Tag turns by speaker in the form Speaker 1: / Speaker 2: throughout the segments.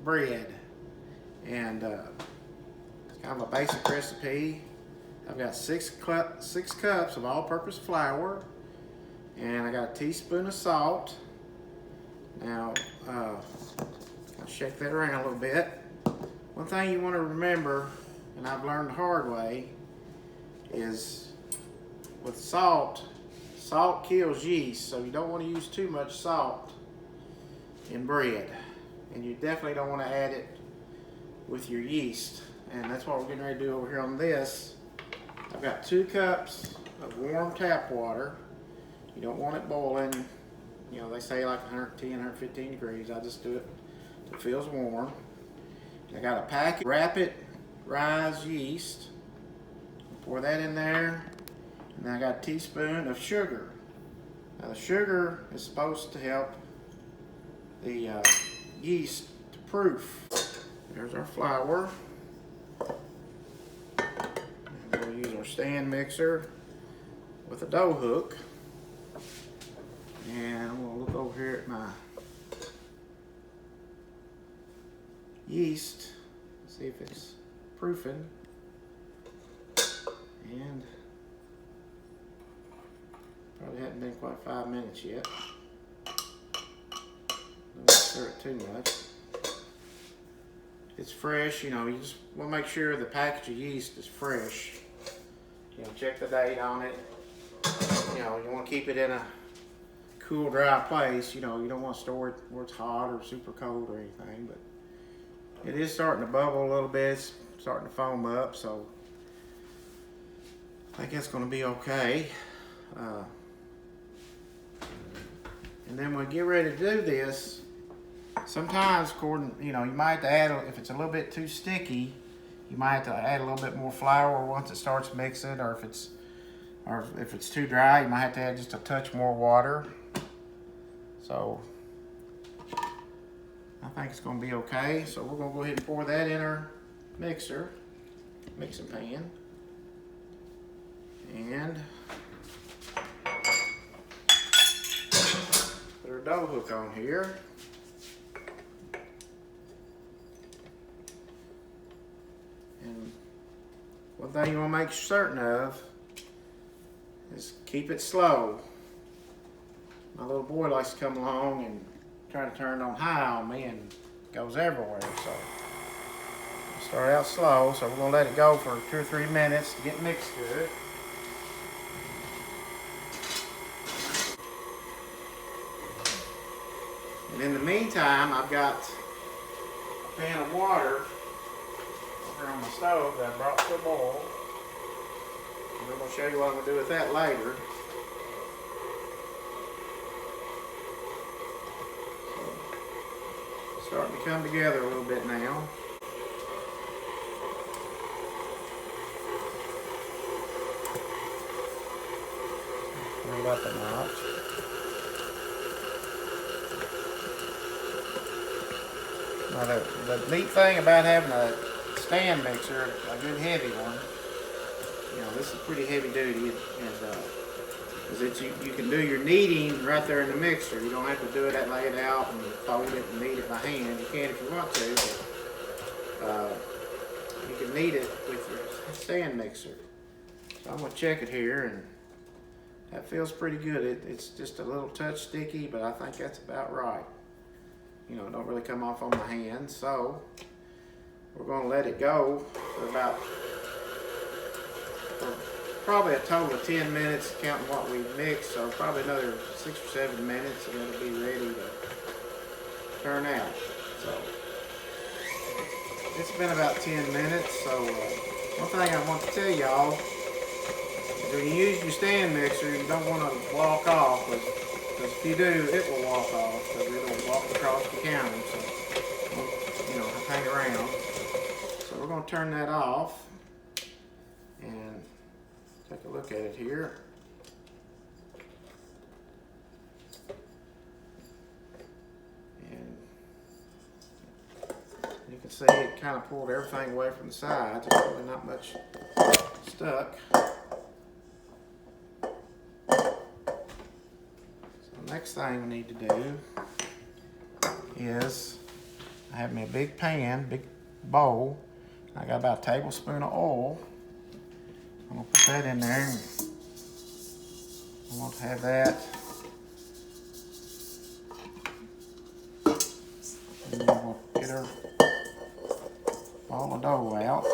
Speaker 1: bread. And it's kind of a basic recipe. I've got six cups of all-purpose flour, and I got a teaspoon of salt. Now, I'll shake that around a little bit. One thing you want to remember, and I've learned the hard way, is with salt, salt kills yeast, so you don't want to use too much salt in bread. And you definitely don't want to add it with your yeast. And that's what we're getting ready to do over here on this. I've got 2 cups of warm tap water. You don't want it boiling. You know, they say like 110, 115 degrees. I just do it till it feels warm. I got a packet of rapid rise yeast. Pour that in there. And then I got a teaspoon of sugar. Now the sugar is supposed to help the yeast to proof. There's our flour. And we'll use our stand mixer with a dough hook. And we'll look over here at my yeast, see if it's proofing. And probably hadn't been quite 5 minutes yet. Don't stir it too much. It's fresh, you know, you just want to make sure the package of yeast is fresh. You know, check the date on it. You know, you want to keep it in a cool, dry place. You know, you don't want to store it where it's hot or super cold or anything, but it is starting to bubble a little bit. It's starting to foam up, so I think it's going to be okay. And then when we get ready to do this, sometimes, you know, you might have to add, if it's a little bit too sticky, you might have to add a little bit more flour once it starts mixing, or if it's too dry, you might have to add just a touch more water. So I think it's going to be okay. So we're going to go ahead and pour that in our mixing pan. And put our dough hook on here. And one thing you want to make certain of is keep it slow. My little boy likes to come along and try to turn it on high on me and goes everywhere. So start out slow. So we're going to let it go for 2 or 3 minutes to get mixed good. And in the meantime, I've got a pan of water over on my stove that I brought to a boil. And I'm going to show you what I'm going to do with that later. So, starting to come together a little bit now. Bring it up a notch. Now the neat thing about having a stand mixer, a good heavy one, you know, this is pretty heavy duty, is that you can do your kneading right there in the mixer. You don't have to do it and lay it out and fold it and knead it by hand. You can if you want to, but you can knead it with your stand mixer. So I'm going to check it here, and that feels pretty good. It's just a little touch sticky, but I think that's about right. You know, it don't really come off on my hands, so we're going to let it go for probably a total of 10 minutes, counting what we mixed, so probably another 6 or 7 minutes, and it'll be ready to turn out. So it's been about 10 minutes. So one thing I want to tell y'all is when you use your stand mixer, you don't want to walk off, because if you do, it will walk off, because it'll walk across the counter. So, you know, hang around. So we're going to turn that off and take a look at it here. And you can see it kind of pulled everything away from the sides. There's really not much stuck. Next thing we need to do is, I I have me a big pan, big bowl. I got about a tablespoon of oil. I'm gonna put that in there. I want to have that. And then we'll get our ball of dough out.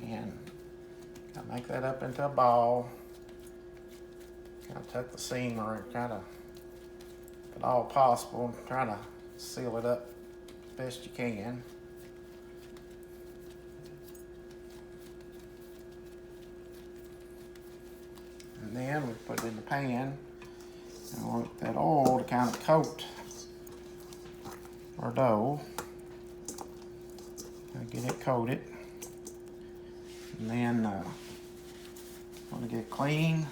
Speaker 1: And kind of make that up into a ball. Kind of tuck the seam or kind of, if at all possible, try to seal it up as best you can. And then we put it in the pan. And I want that oil to kind of coat our dough. Get it coated. And then I'm going to get a clean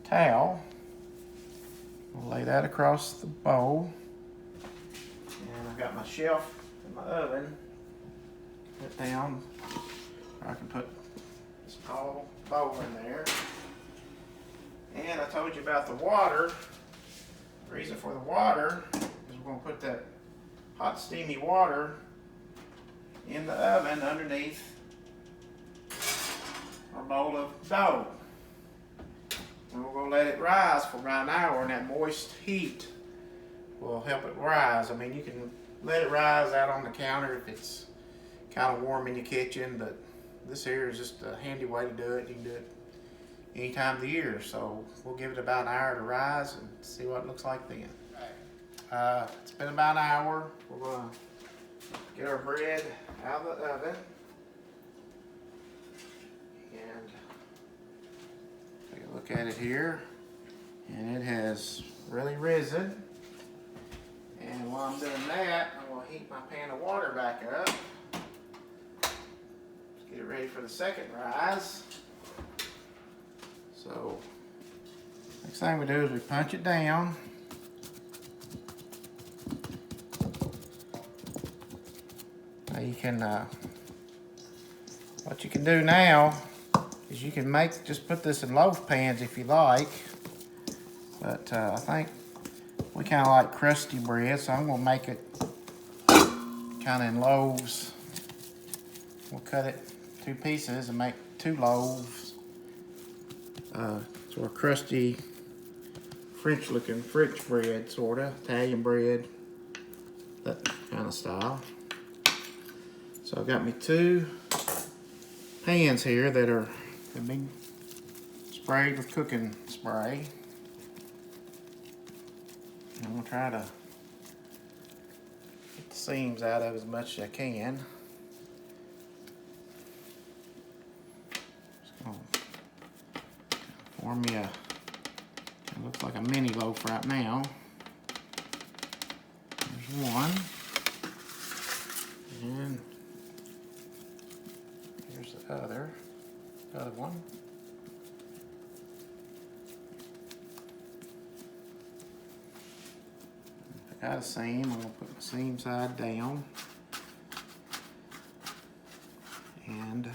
Speaker 1: towel. I'll lay that across the bowl. And I've got my shelf in my oven. Put down. I can put this tall bowl in there. And I told you about the water. The reason for the water is we're going to put that hot steamy water in the oven underneath our bowl of dough. And we're going to let it rise for about an hour, and that moist heat will help it rise. I mean, you can let it rise out on the counter if it's kind of warm in your kitchen, but this here is just a handy way to do it. You can do it any time of the year. So we'll give it about an hour to rise and see what it looks like then. It's been about an hour. We're going to get our bread out of the oven and take a look at it here. And it has really risen. And while I'm doing that, I'm going to heat my pan of water back up. Let's get it ready for the second rise. So, next thing we do is we punch it down. Now you can, what you can do now is you can just put this in loaf pans if you like. But I think we kind of like crusty bread, so I'm going to make it kind of in loaves. We'll cut it 2 pieces and make 2 loaves. Sort of crusty French bread, sort of Italian bread, that kind of style. So I've got me 2 pans here that have been sprayed with cooking spray. And I'm gonna try to get the seams out of as much as I can. Just gonna form me it looks like a mini loaf right now. There's one. And here's the other one. I got a seam. I'm gonna put my seam side down. And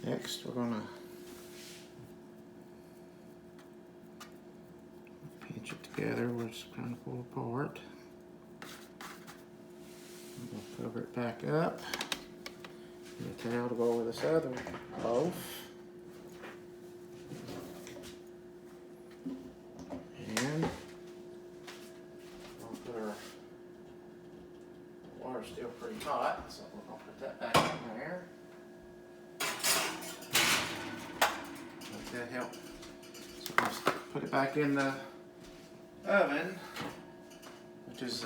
Speaker 1: next, we're going to pinch it together. We're just trying to pull apart. I'm going to cover it back up. Get a towel to go over this other loaf. And we'll put our water's still pretty hot, so we're going to put that back in there. That help. So we'll just put it back in the oven, which is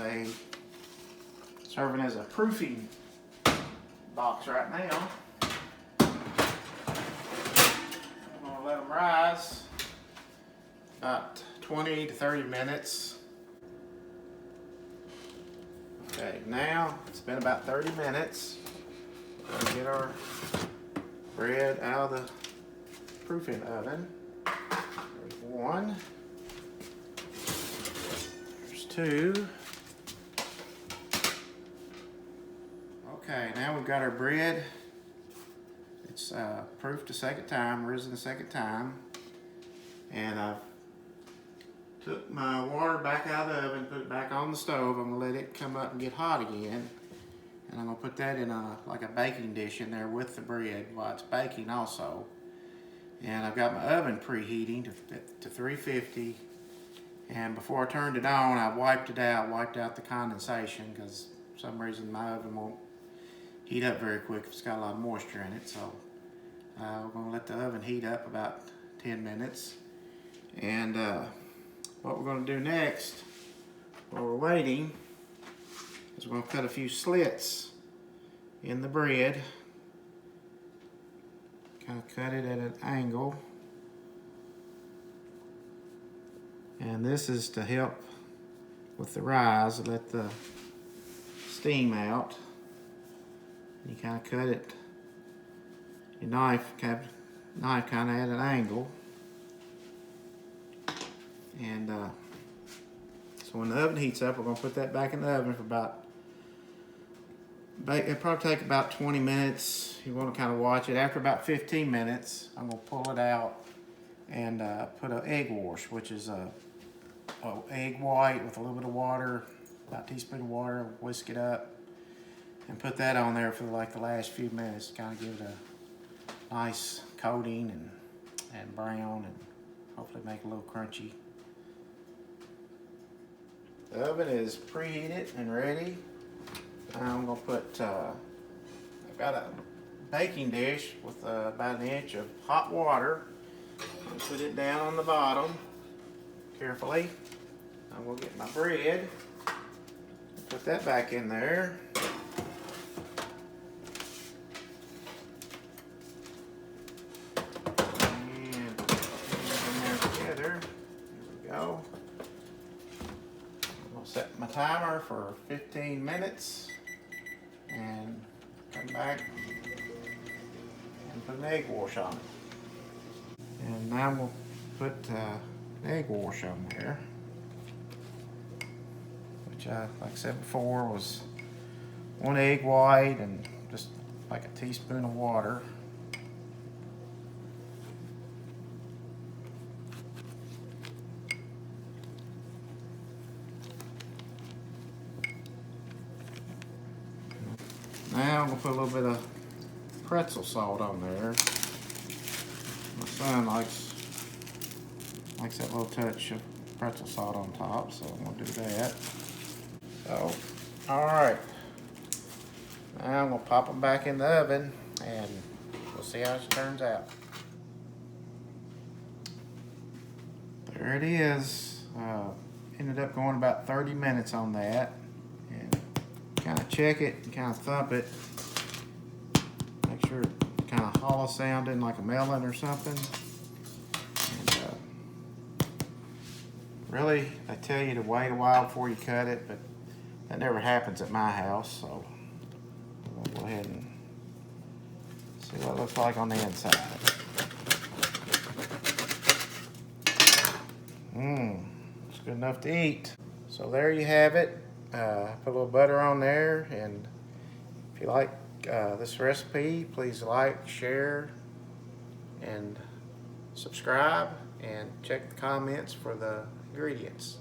Speaker 1: serving as a proofing box right now. I'm gonna let them rise about 20 to 30 minutes. Okay, now it's been about 30 minutes. We're gonna get our bread out of the proofing oven. There's one. There's two. Okay, now we've got our bread. It's proofed the second time, risen the second time. And I've took my water back out of the oven, put it back on the stove. I'm gonna let it come up and get hot again. And I'm gonna put that in like a baking dish in there with the bread while it's baking also. And I've got my oven preheating to 350. And before I turned it on, I wiped out the condensation, because for some reason my oven won't heat up very quick if it's got a lot of moisture in it. So we're gonna let the oven heat up about 10 minutes. And what we're gonna do next, while we're waiting, is we're gonna cut a few slits in the bread. Kind of cut it at an angle. And this is to help with the rise, let the steam out. You kind of cut it, your knife kind of at an angle. And so when the oven heats up, we're going to put that back in the oven for it'll probably take about 20 minutes. You want to kind of watch it. After about 15 minutes, I'm going to pull it out and put an egg wash, which is a egg white with a little bit of water, about a teaspoon of water, whisk it up, and put that on there for like the last few minutes to kind of give it a nice coating and brown, and hopefully make it a little crunchy. The oven is preheated and ready. Now I'm going to put, I've got a baking dish with about an inch of hot water. And put it down on the bottom carefully. I'm going to get my bread, put that back in there. And put it in there together. There we go. I'm going to set my timer for 15 minutes and come back and put an egg wash on it. And now we'll put an egg wash on there, which like I said before, was 1 egg white and just like a teaspoon of water. Now I'm going to put a little bit of pretzel salt on there. My son likes that little touch of pretzel salt on top, so I'm going to do that. So, alright. Now I'm going to pop them back in the oven and we'll see how it turns out. There it is. Ended up going about 30 minutes on that. And kind of check it and kind of thump it. Make sure it's kind of hollow sounding like a melon or something. And really, they tell you to wait a while before you cut it, but that never happens at my house, so we'll go ahead and see what it looks like on the inside. It's good enough to eat. So there you have it. Put a little butter on there, and if you like this recipe, please like, share, and subscribe, and check the comments for the ingredients.